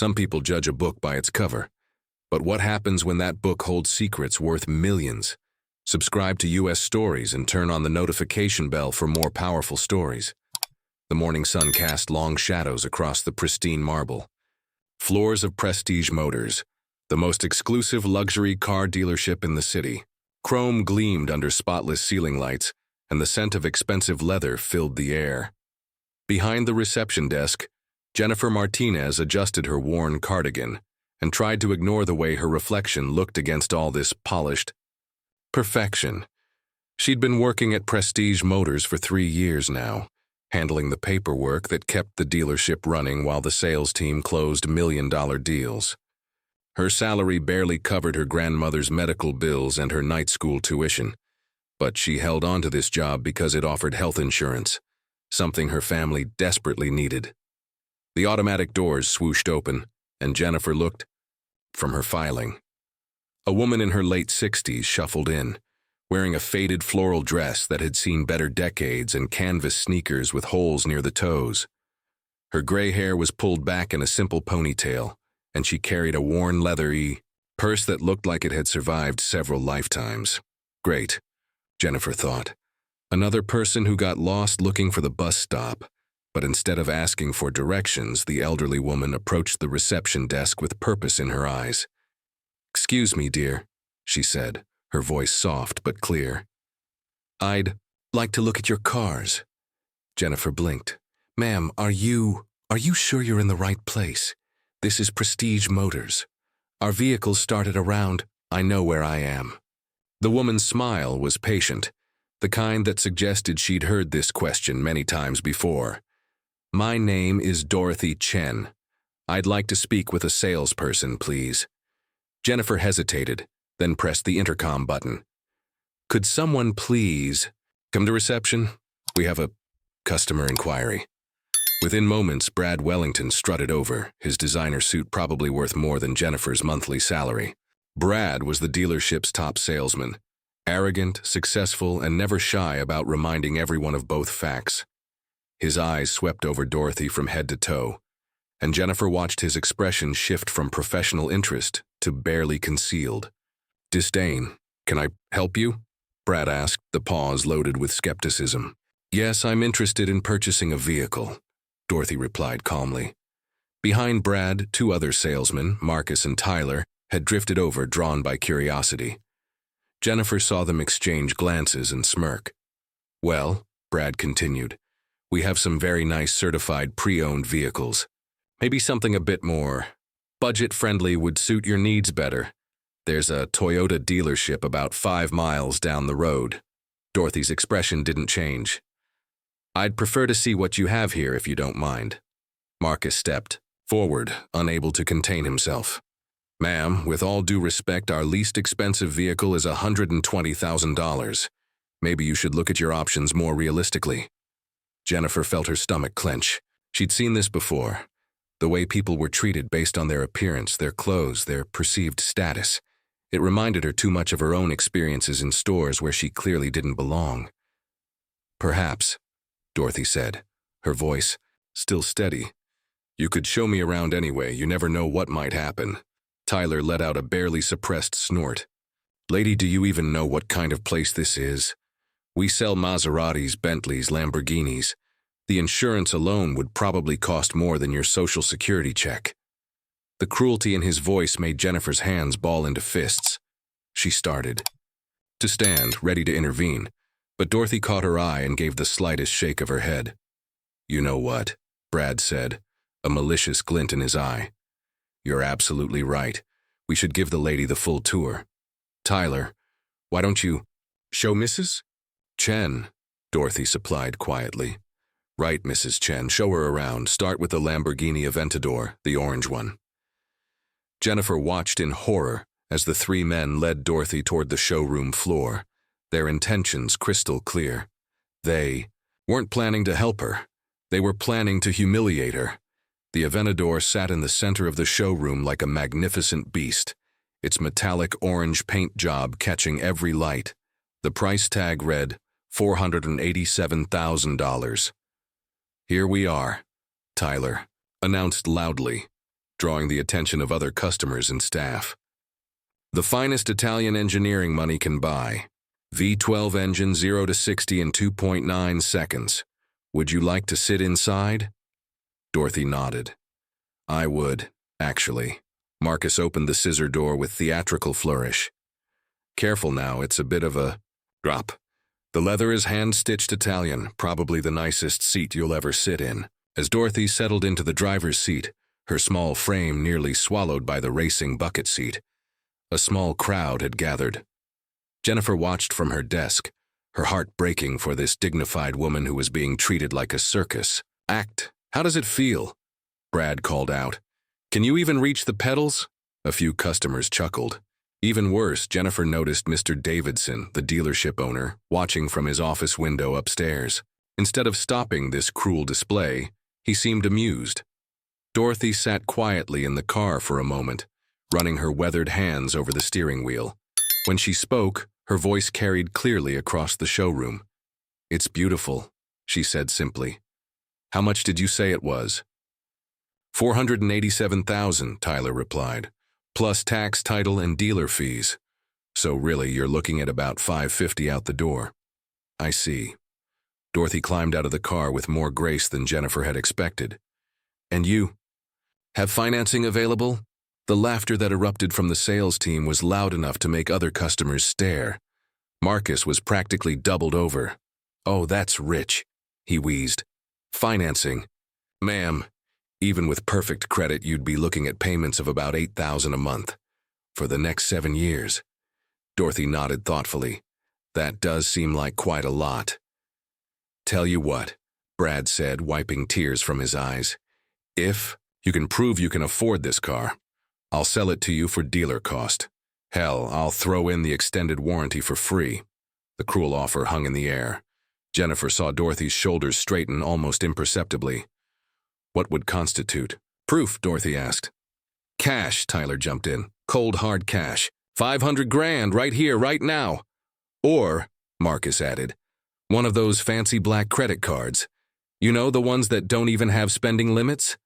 Some people judge a book by its cover. But what happens when that book holds secrets worth millions? Subscribe to US Stories and turn on the notification bell for more powerful stories. The morning sun cast long shadows across the pristine marble. Floors of Prestige Motors, the most exclusive luxury car dealership in the city. Chrome gleamed under spotless ceiling lights, and the scent of expensive leather filled the air. Behind the reception desk, Jennifer Martinez adjusted her worn cardigan and tried to ignore the way her reflection looked against all this polished perfection. She'd been working at Prestige Motors for 3 years now, handling the paperwork that kept the dealership running while the sales team closed million-dollar deals. Her salary barely covered her grandmother's medical bills and her night school tuition, but she held on to this job because it offered health insurance, something her family desperately needed. The automatic doors swooshed open, and Jennifer looked from her filing. A woman in her late 60s shuffled in, wearing a faded floral dress that had seen better decades and canvas sneakers with holes near the toes. Her gray hair was pulled back in a simple ponytail, and she carried a worn leathery purse that looked like it had survived several lifetimes. Great, Jennifer thought. Another person who got lost looking for the bus stop, but instead of asking for directions, the elderly woman approached the reception desk with purpose in her eyes. "Excuse me, dear," she said, her voice soft but clear. "I'd like to look at your cars." Jennifer blinked. "Ma'am, are you sure you're in the right place? This is Prestige Motors. Our vehicles started around, I know where I am." The woman's smile was patient, the kind that suggested she'd heard this question many times before. "My name is Dorothy Chen. I'd like to speak with a salesperson, please." Jennifer hesitated, then pressed the intercom button. "Could someone please come to reception? We have a customer inquiry." Within moments, Brad Wellington strutted over, his designer suit probably worth more than Jennifer's monthly salary. Brad was the dealership's top salesman, arrogant, successful, and never shy about reminding everyone of both facts. His eyes swept over Dorothy from head to toe, and Jennifer watched his expression shift from professional interest to barely concealed disdain. "Can I help you?" Brad asked, the pause loaded with skepticism. "Yes, I'm interested in purchasing a vehicle," Dorothy replied calmly. Behind Brad, 2 other salesmen, Marcus and Tyler, had drifted over, drawn by curiosity. Jennifer saw them exchange glances and smirk. "Well," Brad continued, "we have some very nice certified pre-owned vehicles. Maybe something a bit more budget-friendly would suit your needs better. There's a Toyota dealership about 5 miles down the road." Dorothy's expression didn't change. "I'd prefer to see what you have here if you don't mind." Marcus stepped forward, unable to contain himself. "Ma'am, with all due respect, our least expensive vehicle is $120,000. Maybe you should look at your options more realistically." Jennifer felt her stomach clench. She'd seen this before. The way people were treated based on their appearance, their clothes, their perceived status. It reminded her too much of her own experiences in stores where she clearly didn't belong. "Perhaps," Dorothy said, her voice still steady. "You could show me around anyway, you never know what might happen." Tyler let out a barely suppressed snort. "Lady, do you even know what kind of place this is? We sell Maseratis, Bentleys, Lamborghinis. The insurance alone would probably cost more than your Social Security check." The cruelty in his voice made Jennifer's hands ball into fists. She started to stand, ready to intervene, but Dorothy caught her eye and gave the slightest shake of her head. "You know what?" Brad said, a malicious glint in his eye. "You're absolutely right. We should give the lady the full tour. Tyler, why don't you show Mrs. Chen?" Dorothy supplied quietly. "Right, Mrs. Chen, show her around. Start with the Lamborghini Aventador, the orange one." Jennifer watched in horror as the 3 men led Dorothy toward the showroom floor, their intentions crystal clear. They weren't planning to help her. They were planning to humiliate her. The Aventador sat in the center of the showroom like a magnificent beast, its metallic orange paint job catching every light. The price tag read $487,000. "Here we are," Tyler announced loudly, drawing the attention of other customers and staff. The finest Italian engineering money can buy. V12 engine 0 to 60 in 2.9 seconds. Would you like to sit inside? Dorothy nodded. I would, actually. Marcus opened the scissor door with theatrical flourish. Careful now, it's a bit of a drop. The leather is hand-stitched Italian, probably the nicest seat you'll ever sit in. As Dorothy settled into the driver's seat, her small frame nearly swallowed by the racing bucket seat, a small crowd had gathered. Jennifer watched from her desk, her heart breaking for this dignified woman who was being treated like a circus. Act. How does it feel? Brad called out. Can you even reach the pedals? A few customers chuckled. Even worse, Jennifer noticed Mr. Davidson, the dealership owner, watching from his office window upstairs. Instead of stopping this cruel display, he seemed amused. Dorothy sat quietly in the car for a moment, running her weathered hands over the steering wheel. When she spoke, her voice carried clearly across the showroom. It's beautiful, she said simply. How much did you say it was? $487,000, Tyler replied, plus tax, title, and dealer fees. So really, you're looking at about $550 out the door. I see. Dorothy climbed out of the car with more grace than Jennifer had expected. And you? Have financing available? The laughter that erupted from the sales team was loud enough to make other customers stare. Marcus was practically doubled over. Oh, that's rich, he wheezed. Financing. Ma'am, even with perfect credit, you'd be looking at payments of about $8,000 a month. For the next 7 years. Dorothy nodded thoughtfully. That does seem like quite a lot. Tell you what, Brad said, wiping tears from his eyes. If you can prove you can afford this car, I'll sell it to you for dealer cost. Hell, I'll throw in the extended warranty for free. The cruel offer hung in the air. Jennifer saw Dorothy's shoulders straighten almost imperceptibly. What would constitute proof? Dorothy asked. Cash, Tyler jumped in. Cold, hard cash. 500 grand right here, right now. Or, Marcus added, one of those fancy black credit cards. You know, the ones that don't even have spending limits?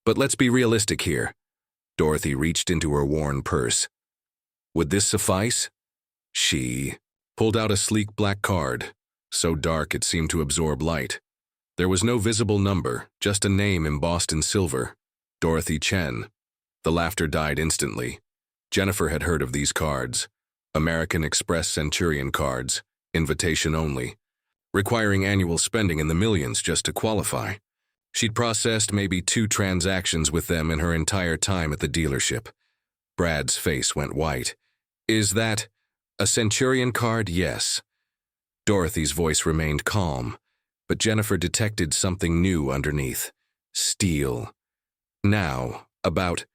But let's be realistic here. Dorothy reached into her worn purse. Would this suffice? She pulled out a sleek black card, so dark it seemed to absorb light. There was no visible number, just a name embossed in silver. Dorothy Chen. The laughter died instantly. Jennifer had heard of these cards. American Express Centurion cards, invitation only, requiring annual spending in the millions just to qualify. She'd processed maybe 2 transactions with them in her entire time at the dealership. Brad's face went white. Is that a Centurion card? Yes. Dorothy's voice remained calm, but Jennifer detected something new underneath. Steel. Now, about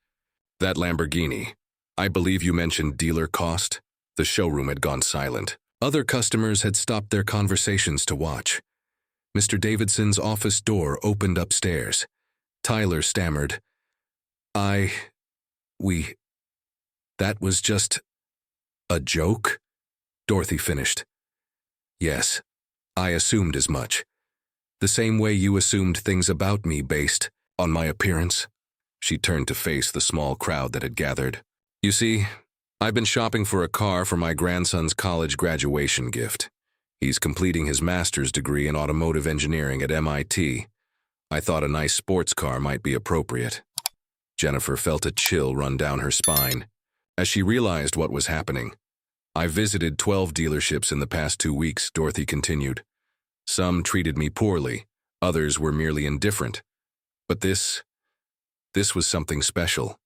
that Lamborghini. I believe you mentioned dealer cost. The showroom had gone silent. Other customers had stopped their conversations to watch. Mr. Davidson's office door opened upstairs. Tyler stammered, that was just a joke? Dorothy finished. Yes, I assumed as much. The same way you assumed things about me based on my appearance. She turned to face the small crowd that had gathered. You see, I've been shopping for a car for my grandson's college graduation gift. He's completing his master's degree in automotive engineering at MIT. I thought a nice sports car might be appropriate. Jennifer felt a chill run down her spine as she realized what was happening. I visited 12 dealerships in the past 2 weeks, Dorothy continued. Some treated me poorly, others were merely indifferent. But this was something special.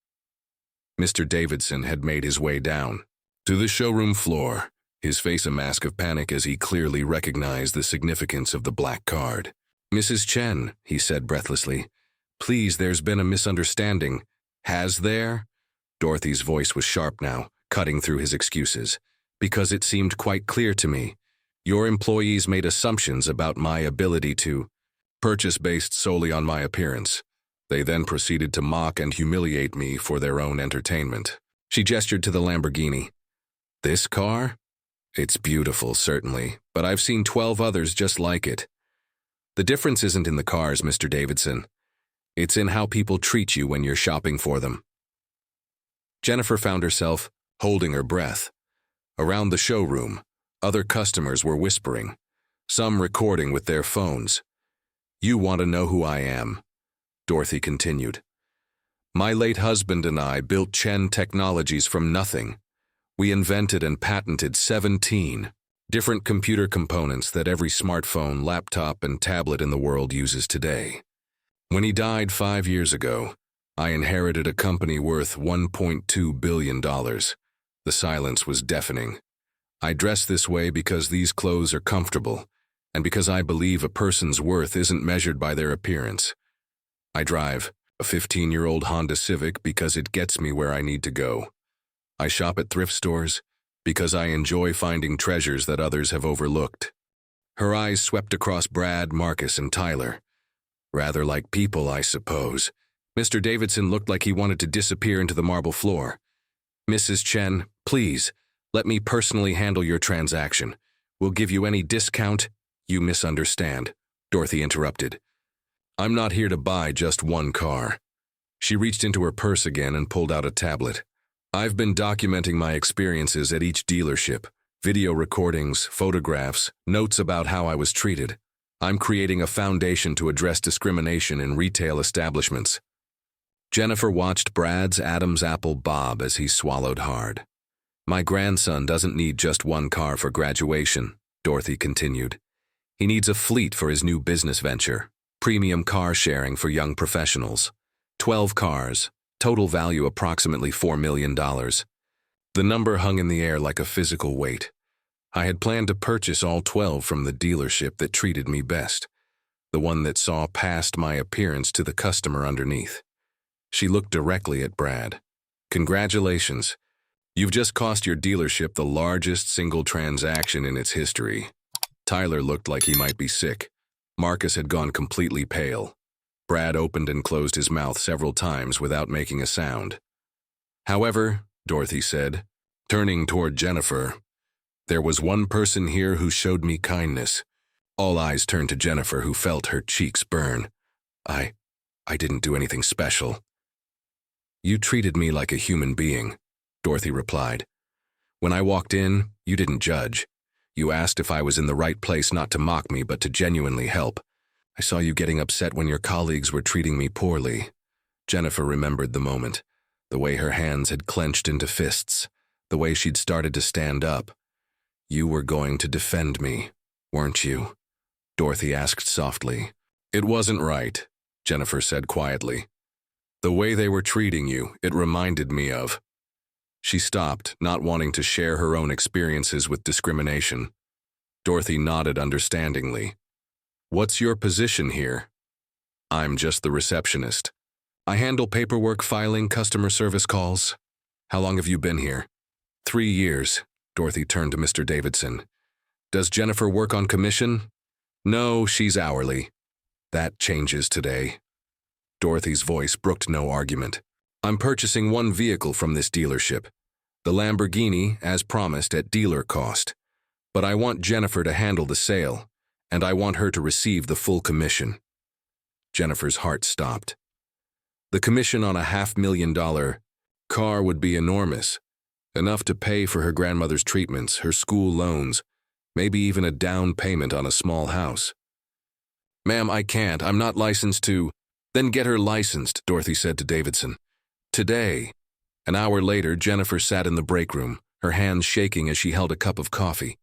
Mr. Davidson had made his way down to the showroom floor, his face a mask of panic as he clearly recognized the significance of the black card. Mrs. Chen, he said breathlessly, please, there's been a misunderstanding. Has there? Dorothy's voice was sharp now, cutting through his excuses. Because it seemed quite clear to me. Your employees made assumptions about my ability to purchase based solely on my appearance. They then proceeded to mock and humiliate me for their own entertainment. She gestured to the Lamborghini. This car? It's beautiful, certainly, but I've seen 12 others just like it. The difference isn't in the cars, Mr. Davidson. It's in how people treat you when you're shopping for them. Jennifer found herself holding her breath. Around the showroom, other customers were whispering, some recording with their phones. "You want to know who I am," Dorothy continued. "My late husband and I built Chen Technologies from nothing. We invented and patented 17 different computer components that every smartphone, laptop, and tablet in the world uses today. When he died 5 years ago, I inherited a company worth $1.2 billion. The silence was deafening. I dress this way because these clothes are comfortable, and because I believe a person's worth isn't measured by their appearance. I drive a 15-year-old Honda Civic because it gets me where I need to go. I shop at thrift stores because I enjoy finding treasures that others have overlooked." Her eyes swept across Brad, Marcus, and Tyler. Rather like people, I suppose. Mr. Davidson looked like he wanted to disappear into the marble floor. "Mrs. Chen, please, let me personally handle your transaction. We'll give you any discount." "You misunderstand," Dorothy interrupted. "I'm not here to buy just one car." She reached into her purse again and pulled out a tablet. "I've been documenting my experiences at each dealership, video recordings, photographs, notes about how I was treated. I'm creating a foundation to address discrimination in retail establishments." Jennifer watched Brad's Adam's apple bob as he swallowed hard. "My grandson doesn't need just one car for graduation," Dorothy continued. "He needs a fleet for his new business venture, premium car sharing for young professionals. 12 cars, total value approximately $4 million. The number hung in the air like a physical weight. I had planned to purchase all 12 from the dealership that treated me best, the one that saw past my appearance to the customer underneath. She looked directly at Brad. "Congratulations. You've just cost your dealership the largest single transaction in its history." Tyler looked like he might be sick. Marcus had gone completely pale. Brad opened and closed his mouth several times without making a sound. "However," Dorothy said, turning toward Jennifer, "there was one person here who showed me kindness." All eyes turned to Jennifer, who felt her cheeks burn. I didn't do anything special." "You treated me like a human being," Dorothy replied. "When I walked in, you didn't judge. You asked if I was in the right place, not to mock me, but to genuinely help. I saw you getting upset when your colleagues were treating me poorly." Jennifer remembered the moment, the way her hands had clenched into fists, the way she'd started to stand up. "You were going to defend me, weren't you?" Dorothy asked softly. "It wasn't right," Jennifer said quietly. "The way they were treating you, it reminded me of—" She stopped, not wanting to share her own experiences with discrimination. Dorothy nodded understandingly. "What's your position here?" "I'm just the receptionist. I handle paperwork, filing, customer service calls." "How long have you been here?" 3 years, Dorothy turned to Mr. Davidson. "Does Jennifer work on commission?" "No, she's hourly." "That changes today." Dorothy's voice brooked no argument. "I'm purchasing one vehicle from this dealership, the Lamborghini, as promised, at dealer cost. But I want Jennifer to handle the sale, and I want her to receive the full commission." Jennifer's heart stopped. The commission on a $500,000 car would be enormous, enough to pay for her grandmother's treatments, her school loans, maybe even a down payment on a small house. "Ma'am, I can't. I'm not licensed to—" "Then get her licensed," Dorothy said to Davidson. "Today." An hour later, Jennifer sat in the break room, her hands shaking as she held a cup of coffee.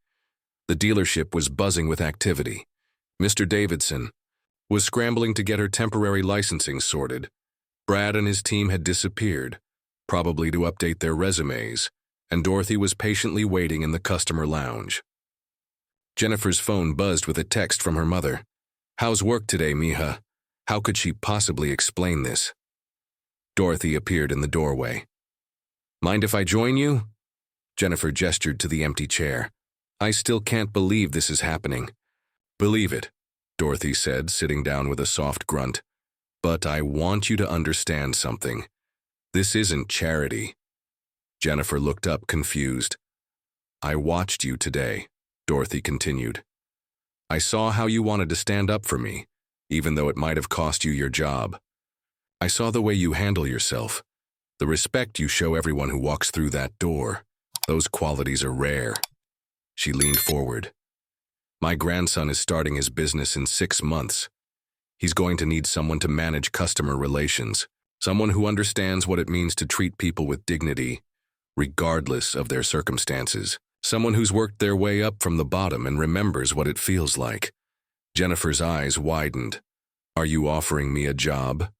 The dealership was buzzing with activity. Mr. Davidson was scrambling to get her temporary licensing sorted. Brad and his team had disappeared, probably to update their resumes, and Dorothy was patiently waiting in the customer lounge. Jennifer's phone buzzed with a text from her mother. "How's work today, mija?" How could she possibly explain this? Dorothy appeared in the doorway. "Mind if I join you?" Jennifer gestured to the empty chair. "I still can't believe this is happening." "Believe it," Dorothy said, sitting down with a soft grunt. "But I want you to understand something. This isn't charity." Jennifer looked up, confused. "I watched you today," Dorothy continued. "I saw how you wanted to stand up for me, even though it might have cost you your job. I saw the way you handle yourself. The respect you show everyone who walks through that door, those qualities are rare. She leaned forward. My grandson is starting his business in 6 months. He's going to need someone to manage customer relations, someone who understands what it means to treat people with dignity, regardless of their circumstances, someone who's worked their way up from the bottom and remembers what it feels like. Jennifer's eyes widened. Are you offering me a job?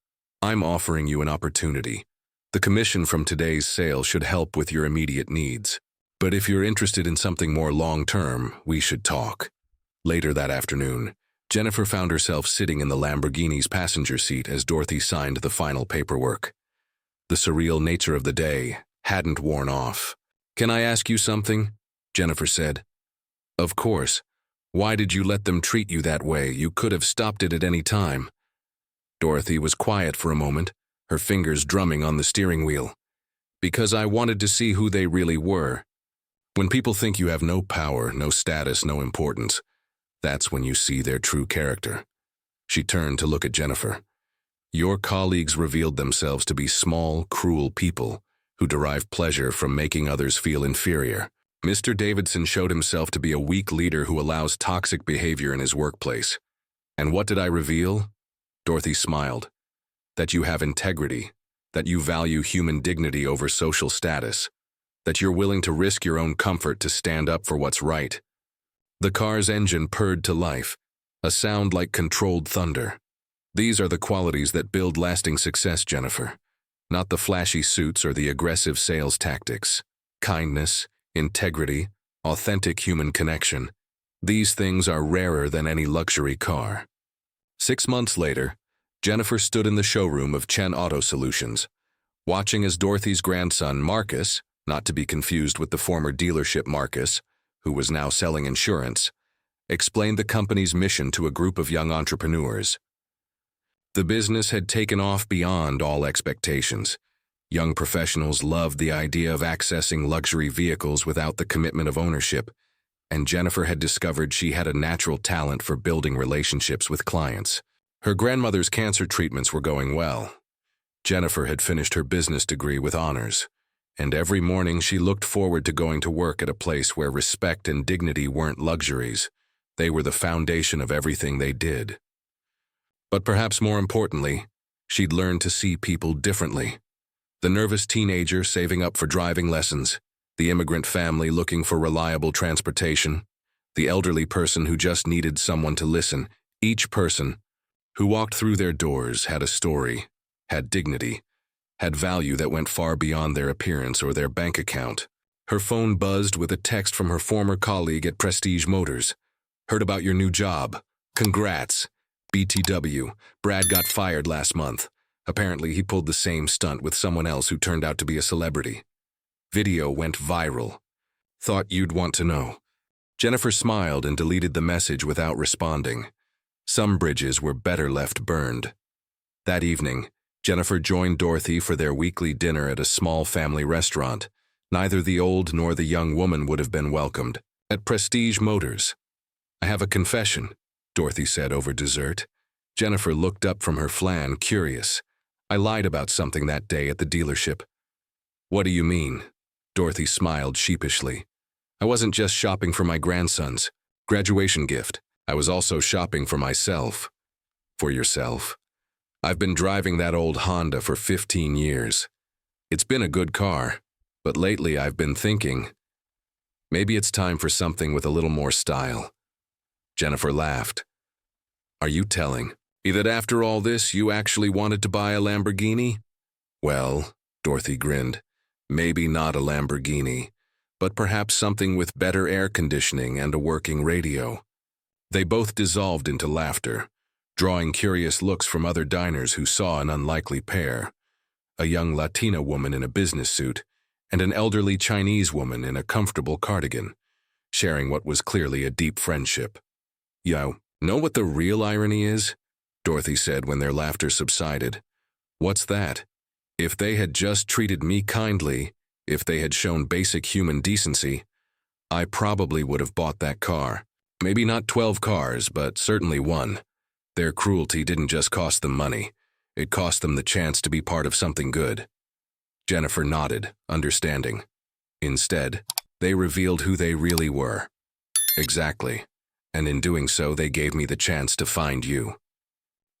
I'm offering you an opportunity. The commission from today's sale should help with your immediate needs. But if you're interested in something more long-term, we should talk. Later that afternoon, Jennifer found herself sitting in the Lamborghini's passenger seat as Dorothy signed the final paperwork. The surreal nature of the day hadn't worn off. Can I ask you something? Jennifer said. Of course. Why did you let them treat you that way? You could have stopped it at any time. Dorothy was quiet for a moment, her fingers drumming on the steering wheel. Because I wanted to see who they really were. When people think you have no power, no status, no importance, that's when you see their true character. She turned to look at Jennifer. Your colleagues revealed themselves to be small, cruel people who derive pleasure from making others feel inferior. Mr. Davidson showed himself to be a weak leader who allows toxic behavior in his workplace. And what did I reveal? Dorothy smiled. That you have integrity, that you value human dignity over social status, that you're willing to risk your own comfort to stand up for what's right. The car's engine purred to life, a sound like controlled thunder. These are the qualities that build lasting success, Jennifer. Not the flashy suits or the aggressive sales tactics. Kindness, integrity, authentic human connection. These things are rarer than any luxury car. 6 months later, Jennifer stood in the showroom of Chen Auto Solutions, watching as Dorothy's grandson, Marcus, not to be confused with the former dealership Marcus, who was now selling insurance, explained the company's mission to a group of young entrepreneurs. The business had taken off beyond all expectations. Young professionals loved the idea of accessing luxury vehicles without the commitment of ownership, and Jennifer had discovered she had a natural talent for building relationships with clients. Her grandmother's cancer treatments were going well. Jennifer had finished her business degree with honors, and every morning she looked forward to going to work at a place where respect and dignity weren't luxuries. They were the foundation of everything they did. But perhaps more importantly, she'd learned to see people differently. The nervous teenager saving up for driving lessons, the immigrant family looking for reliable transportation, the elderly person who just needed someone to listen. Each person who walked through their doors had a story, had dignity, had value that went far beyond their appearance or their bank account. Her phone buzzed with a text from her former colleague at Prestige Motors. Heard about your new job. Congrats. BTW. Brad got fired last month. Apparently he pulled the same stunt with someone else who turned out to be a celebrity. Video went viral. Thought you'd want to know. Jennifer smiled and deleted the message without responding. Some bridges were better left burned. That evening, Jennifer joined Dorothy for their weekly dinner at a small family restaurant. Neither the old nor the young woman would have been welcomed. At Prestige Motors. I have a confession, Dorothy said over dessert. Jennifer looked up from her flan, curious. I lied about something that day at the dealership. What do you mean? Dorothy smiled sheepishly. I wasn't just shopping for my grandson's graduation gift. I was also shopping for myself. For yourself? I've been driving that old Honda for 15 years. It's been a good car, but lately I've been thinking, maybe it's time for something with a little more style. Jennifer laughed. Are you telling me that after all this you actually wanted to buy a Lamborghini? Well, Dorothy grinned, maybe not a Lamborghini, but perhaps something with better air conditioning and a working radio. They both dissolved into laughter, drawing curious looks from other diners who saw an unlikely pair. A young Latina woman in a business suit and an elderly Chinese woman in a comfortable cardigan, sharing what was clearly a deep friendship. You know what the real irony is? Dorothy said when their laughter subsided. What's that? If they had just treated me kindly, if they had shown basic human decency, I probably would have bought that car. Maybe not 12 cars, but certainly one. Their cruelty didn't just cost them money. It cost them the chance to be part of something good. Jennifer nodded, understanding. Instead, they revealed who they really were. Exactly. And in doing so, they gave me the chance to find you.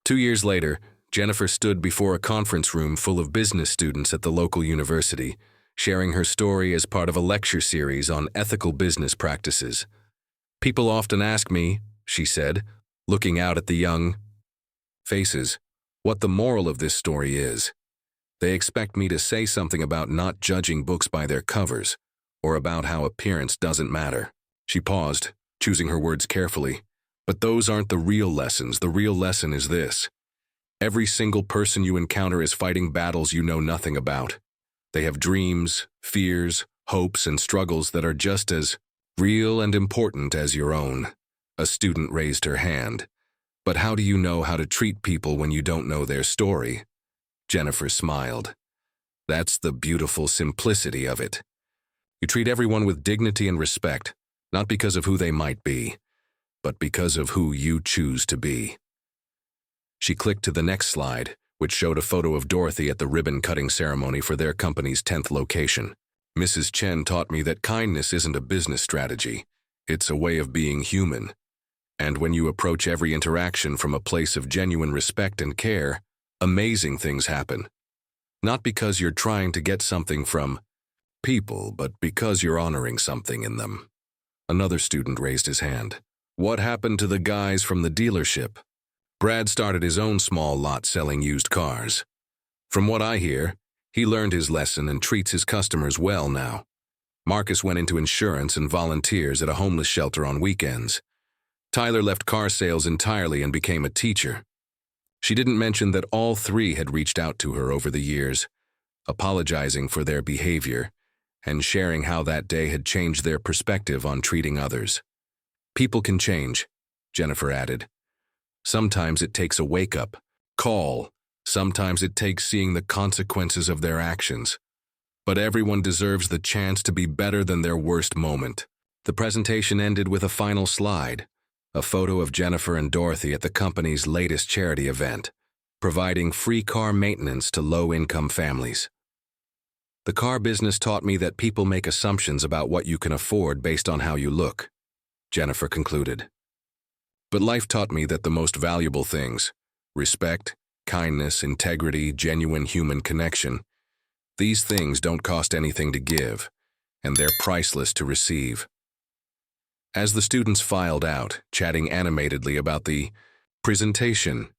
2 years later, Jennifer stood before a conference room full of business students at the local university, sharing her story as part of a lecture series on ethical business practices. People often ask me, she said, looking out at the young faces, what the moral of this story is. They expect me to say something about not judging books by their covers, or about how appearance doesn't matter. She paused, choosing her words carefully. But those aren't the real lessons. The real lesson is this. Every single person you encounter is fighting battles you know nothing about. They have dreams, fears, hopes, and struggles that are just as real and important as your own. A student raised her hand. But how do you know how to treat people when you don't know their story? Jennifer smiled. That's the beautiful simplicity of it. You treat everyone with dignity and respect, not because of who they might be, but because of who you choose to be. She clicked to the next slide, which showed a photo of Dorothy at the ribbon-cutting ceremony for their company's 10th location. Mrs. Chen taught me that kindness isn't a business strategy. It's a way of being human. And when you approach every interaction from a place of genuine respect and care, amazing things happen. Not because you're trying to get something from people, but because you're honoring something in them. Another student raised his hand. What happened to the guys from the dealership? Brad started his own small lot selling used cars. From what I hear, he learned his lesson and treats his customers well now. Marcus went into insurance and volunteers at a homeless shelter on weekends. Tyler left car sales entirely and became a teacher. She didn't mention that all three had reached out to her over the years, apologizing for their behavior and sharing how that day had changed their perspective on treating others. People can change, Jennifer added. Sometimes it takes a wake-up call. Sometimes it takes seeing the consequences of their actions. But everyone deserves the chance to be better than their worst moment. The presentation ended with a final slide, a photo of Jennifer and Dorothy at the company's latest charity event, providing free car maintenance to low-income families. The car business taught me that people make assumptions about what you can afford based on how you look, Jennifer concluded. But life taught me that the most valuable things, respect, kindness, integrity, genuine human connection, these things don't cost anything to give, and they're priceless to receive. As the students filed out, chatting animatedly about the presentation,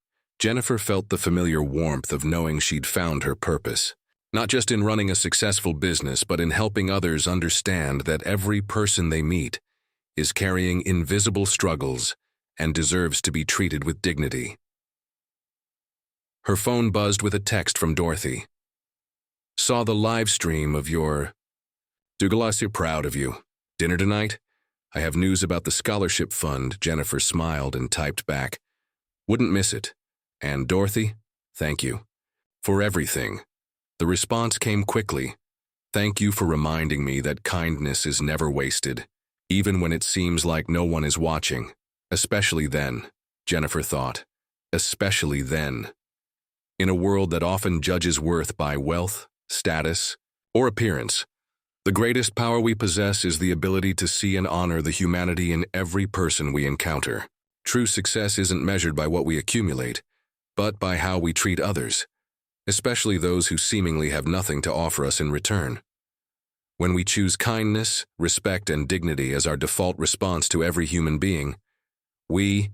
Jennifer felt the familiar warmth of knowing she'd found her purpose. Not just in running a successful business, but in helping others understand that every person they meet is carrying invisible struggles and deserves to be treated with dignity. Her phone buzzed with a text from Dorothy. Saw the live stream of your Douglas, proud of you. Dinner tonight? I have news about the scholarship fund. Jennifer smiled and typed back. Wouldn't miss it. And Dorothy, thank you for everything. The response came quickly. Thank you for reminding me that kindness is never wasted, even when it seems like no one is watching. Especially then, Jennifer thought. Especially then. In a world that often judges worth by wealth, status, or appearance, the greatest power we possess is the ability to see and honor the humanity in every person we encounter. True success isn't measured by what we accumulate, but by how we treat others, especially those who seemingly have nothing to offer us in return. When we choose kindness, respect, and dignity as our default response to every human being, we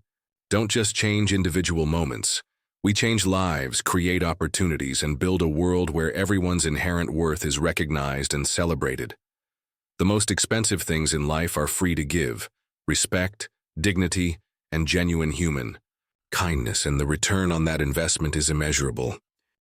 don't just change individual moments. We change lives, create opportunities, and build a world where everyone's inherent worth is recognized and celebrated. The most expensive things in life are free to give: respect, dignity, and genuine human kindness, and the return on that investment is immeasurable.